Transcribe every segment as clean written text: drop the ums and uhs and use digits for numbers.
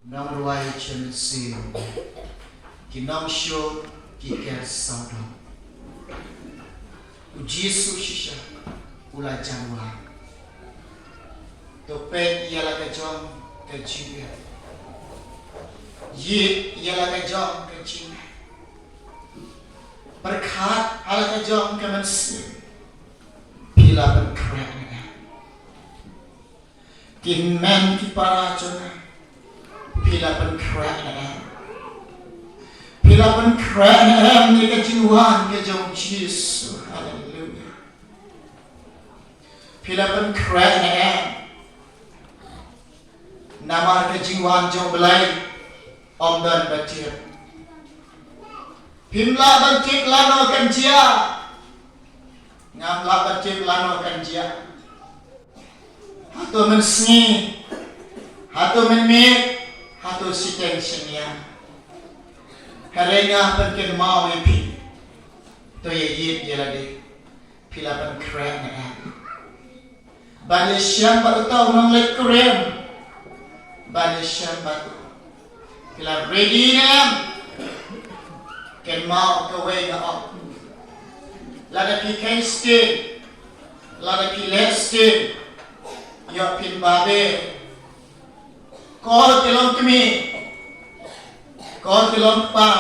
Nong ruai chen sim ki nong sho ki ker saudom u Yesus shisha ula janwa to pen yala ka jong ka jibe ye yala ka jong ka jibe berkat hala ka jong ka mansim pila berkat ki men ki para jona pila berkat pila berkat ni ka jiwan ka jong Yesus haleluya pila berkat nama ka jiwan jong Blei om dan batir pimla batik lano kan jia ngamla batik lano kan jia hatu mensni hatu menmit hatu siteng senia karena pengen mau epi to ye yit ye lagi pila pen kren na banyak siang baru tahu nang lek krem banyak siang baru pila ready na ken mau ke way na op lada pi kaiste lada pi leste yo pin babe ko telong kemi ko telong pa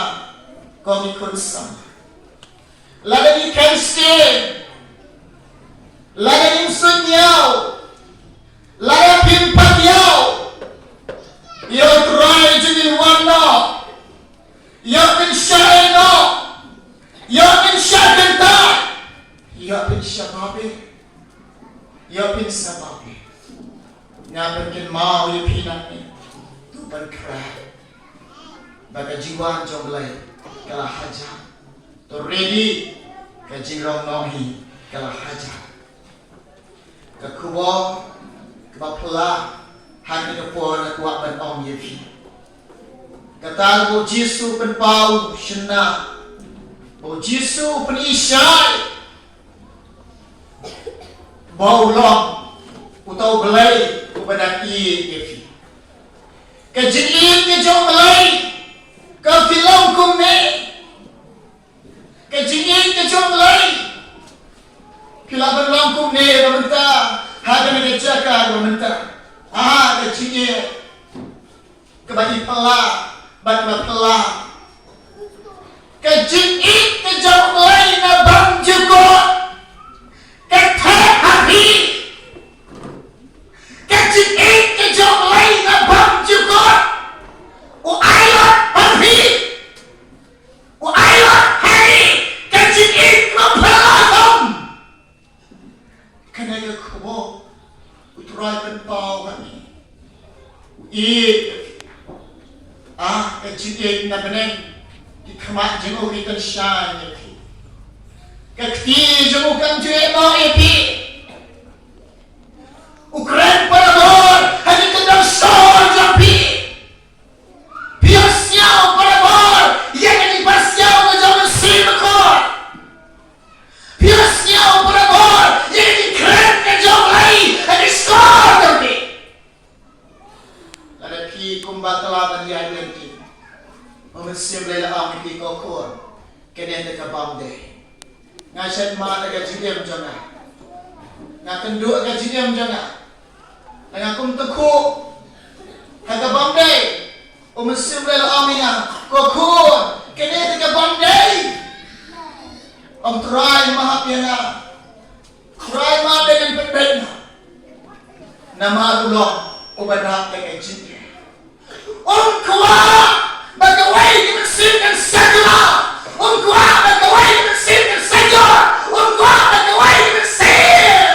ko mi kunsam lada pi kaiste lada pi sunyao lada pi patyao yo try jini wano yo pin shaino yo pin shakanta yo pin shababe yo pin sababe nga berkin mau yo pinan ni tu berkrat baga jiwan jong Blei kala haja to ready ka jingrong nohi kala haja ka KHUBOR ka pula hanya ke puan kuat ban om ye pi kata bo Yesus pen pau shna bo Yesus pen isai bau long utau Blei ubadak ye pi ke jin ke jong Blei ka filong kum ne ke jin ke jong Blei pila ban long kum ne bamenta hada ne jaka bamenta ke jin ke bagi pela bagi pela ke jin ke jong Blei na bang jugo ke the happy ke jong Blei na bang jugo u ayot happy u ayot happy ke jin ko pelahom kana ke KHUBOR utrai pen pau kami ke jin na benen ki khamat jengo ki kan shan ye pi ke kti jengo kan jue no ye pi Ukraine parabor hadi kadang sol japi piasiao parabor ye ni pasiao na jaman simakor piasiao parabor ye ni kren ka jong Blei hadi skor japi lada pi kumbatala ban ya lenti memesim lela am pi kokor kenen de kabamde ngaset ma daga jidem jona ngakenduk daga jidem jona ngakum teku daga bamde memesim lela amina kokor kenen daga bamde om try mahapiana try ma dengan pembena nama ulok ubadak daga jidem kuat bagawai dimensikan saja kuat bagawai dimensikan saja kuat bagawai dimensir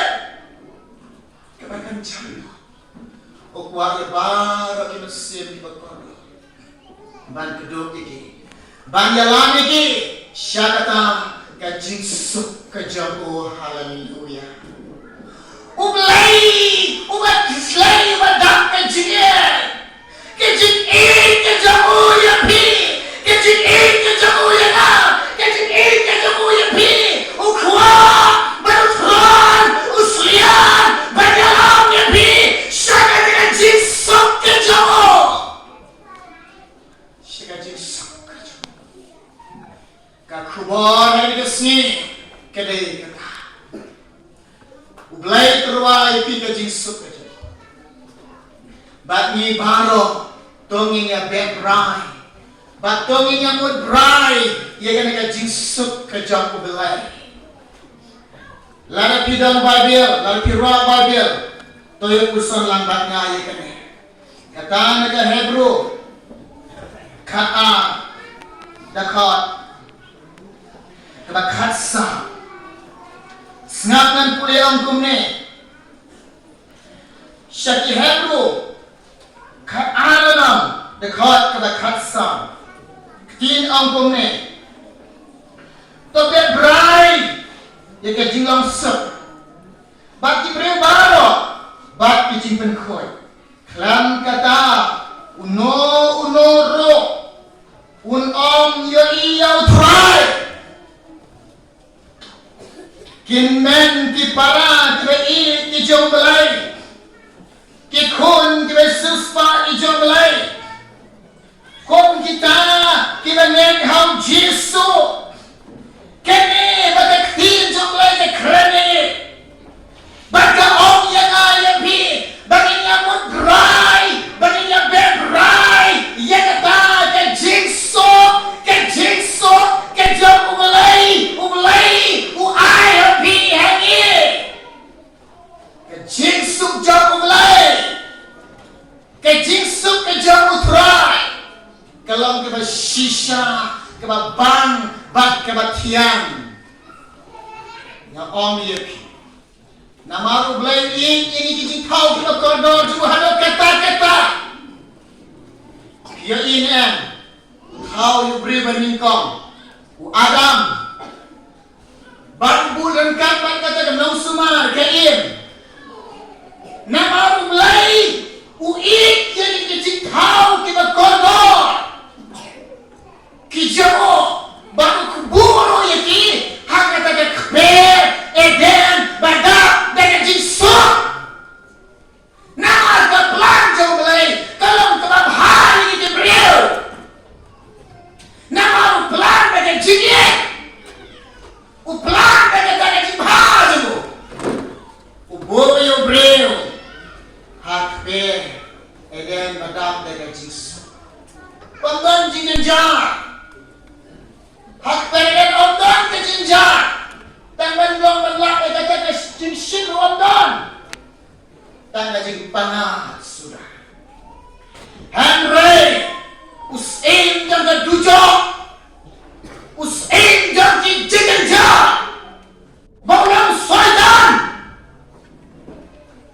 kebanyakan cari kuat ya baru dimensir di bakor ban kedua iki ban jalan iki syakata ka jingsuk ka jamu haleluya Blei ubat Blei badak ka jingir kejin ke jamu ya pi kejin ke jamu ya na kejin ke jamu ya pi ukwa berutran uslian berdalam ya pi syaka dengan jingsuk ke jamu KHUBOR hari kesini kedai kata. Blei terwai pi ke jingsuk aja. Bat ni baro tonginya brai. Bat tonginya mud brai ia kena ke jingsuk ke jam Blei. Lalu pi dalam Bible, lalu pi roh Bible. Toyo puson lambatnya ia kena. Kata naga Hebrew ka'a dakot katsa snapnan puli angkum ne syaki Hebrew ka'alanam dakot katsa tin angkum ne to be brai ye ke jinglang sep bat ki bre baro bat ki jingpen khoi klam kata uno ro un om yoi yau try kin men ki para ki be i jong Blei ki khun ki be suspa i jong Blei kon kita ki be nen ham Jesu kene ba ka tin jong Blei ke krene ba ka om yang ai pi ba nya mut brai ba nya be brai ye ka ke jingsuk ke jong Blei u ai pi hangi ke jingsuk jong Blei ke jingsuk ke jong utrai kalau ke ba shisha ke ba bang bat ke ba tiang nya om ye pi nama Blei ini ki thau ki ko do ju halo kata ya in em how you bring in kom u Adam ban bulan kan ban kata ke nau sumar ke im nama Blei u ik jadi ki thau ki ko do ki jamo ban kuburo ye ki hakata ke kber eden badak dengan jingsuk nah ke plan jong Blei kalau kebab hari ini beliau nah plan dengan jimi plan dengan jimha jemu boyo beliau hakber eden badak dengan jingsuk pemban jinjar hakber eden ondan ke jinjar tangan long melak kata ke jingsuk ondan tanda jing panah sudah Henry usim jang ke dujok usim jang ki jinja baulang syaitan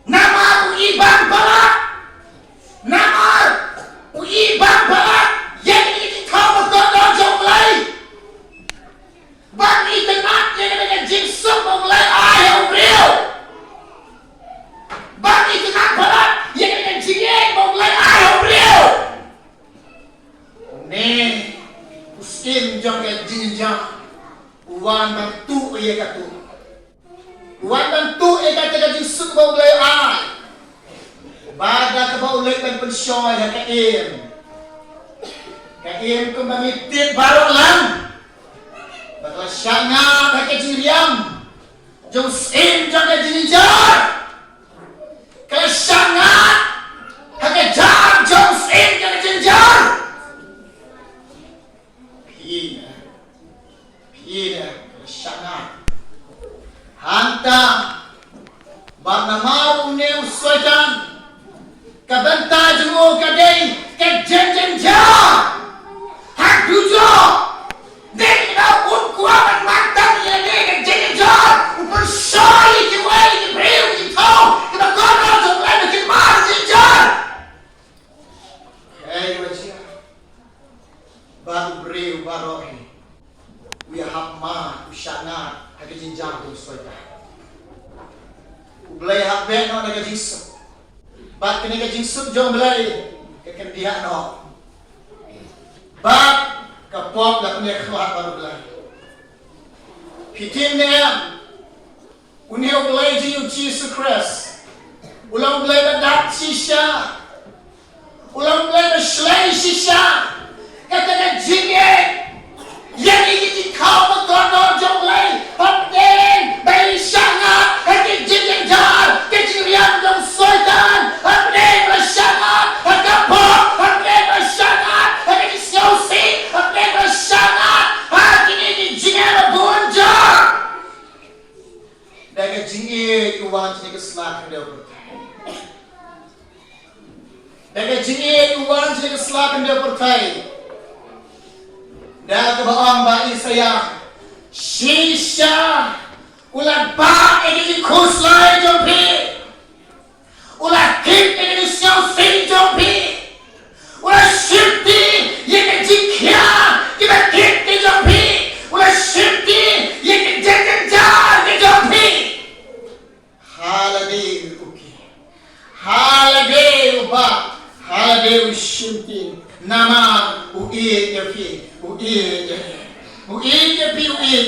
nama uiban balak nama uiban balak yang ini kau betul jong Blei bang itenat yang dengan jingsuk Blei ayah beliau bang itenat balak yang dengan jingeng Blei ayah beliau ne usim jong ke jinja uwan bantu ye katu uwan bantu ye kata jingsuk Blei ay bada ke bau lek ban pensyoy ha ka im ko mamitit barok lang bakla syanga ha ka jiriam jong sim jong ke jinjar kala syanga ha ka jam jong sim jong ke jinjar Pina kala syanga hanta bab namaru ne usaitan kabanta jemu kadai ke jenja hak dujo dek na un kuaman mantap ye ne ke jenja upar shai ki wai ki breu ki thau ki ba kono jo lai ki mar jenja hey wachia baru breu baru we hamma ushana hak jenja tu soita Blei hak ben no ke jingsuk bat kena ke jingsuk jong Blei ke kendiak no bat ke pop dak ne khwat baru Blei pitim ne unio Blei ji Jesus Christ ulang Blei badak shisha ulang Blei beslei shisha kata ke jinge yang ini kau betul selatan dia pertai. Dah kebaang bai sayang. Shisha ulat ba ini kus lai jompi. Ulat kip ini siau sin jompi. Ulat shifti ye jikia kita kip di jompi. Ulat shifti ye jajan di jompi. Holiday okay. Holiday uba. Holiday shifti nama ui yafi ui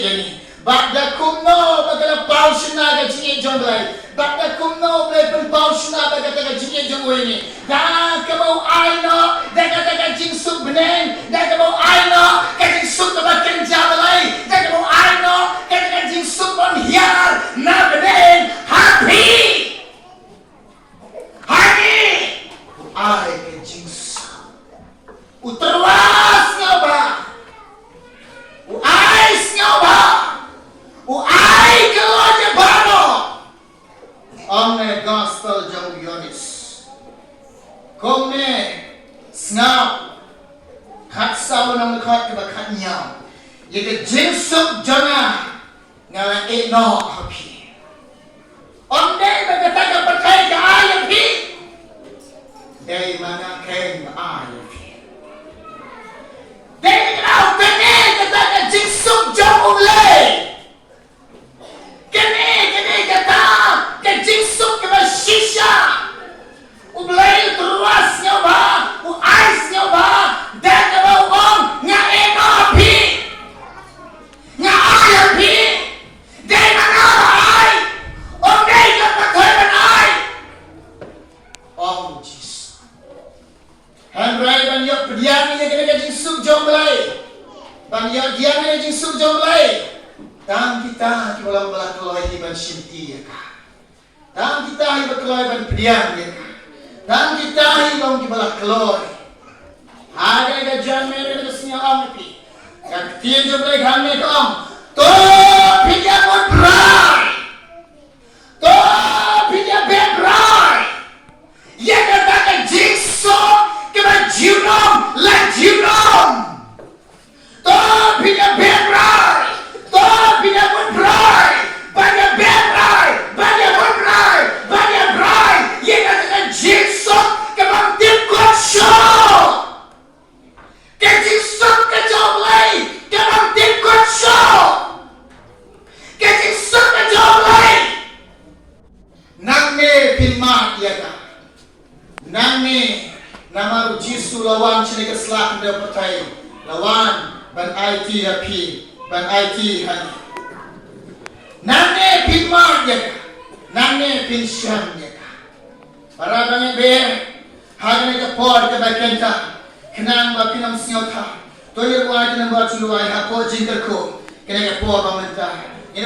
yani bagda kumno bagala paushna ga jinge jonglai bagda kumno ble pen paushna bagata ga jinge jongwe ni da kamo aino da ga jingsuk benen da kamo aino ga jingsuk ba ken jabalai da kamo aino ga jingsuk bon hiar na benen happy ai ga jingsuk uterwas ngaba uais ngaba uai keluar je bano omne gospel jauh yonis komne snap kat sawo nam kat ke bakat nyam ye ke jingsuk jona ngala no happy omne bagata ka pakai ka ayapi dari mana ken ayapi dari kau kene kata ka jingsuk jauh Blei kene kata ka jingsuk ke shisha Blei terus nyoba ais nyoba dan nyoba om nya api nya api dari mana ai om dari kata kau ai om Jesus Henry ban yok pedian ni kena jingsuk jauh Blei ban yok dia ni jingsuk jauh Blei tang kita ki bolam bala keloi ban shinti ya ka tang kita hi berkeloi ban pedian ya ka tang kita hi bang ki bala keloi ada ga jan mere ga snya am pi ga tien jauh Blei kham ne kom to pidya mon brai to pidya be brai ya ka ta jingsuk ke ba jiunom la jiunom to pidya be brai to pidya mon brai banya be brai banya mon brai banya brai ye ka ta jingsuk ke ba tip ko show ke jingsuk ke jauh Blei ke ba tip ko show ke jingsuk ke jauh Blei nang ne pilmat ya ka nang ne nama Jisu lawan cini keselak dia percaya lawan ban IT happy ban IT hani nane pilmat ya nane pilsyam ya para banyak ber hanya ke por ke bakenta kenang ba pinam siota toyer wa jina ba chuluai ha po jingkerko kena ke por ba menta ini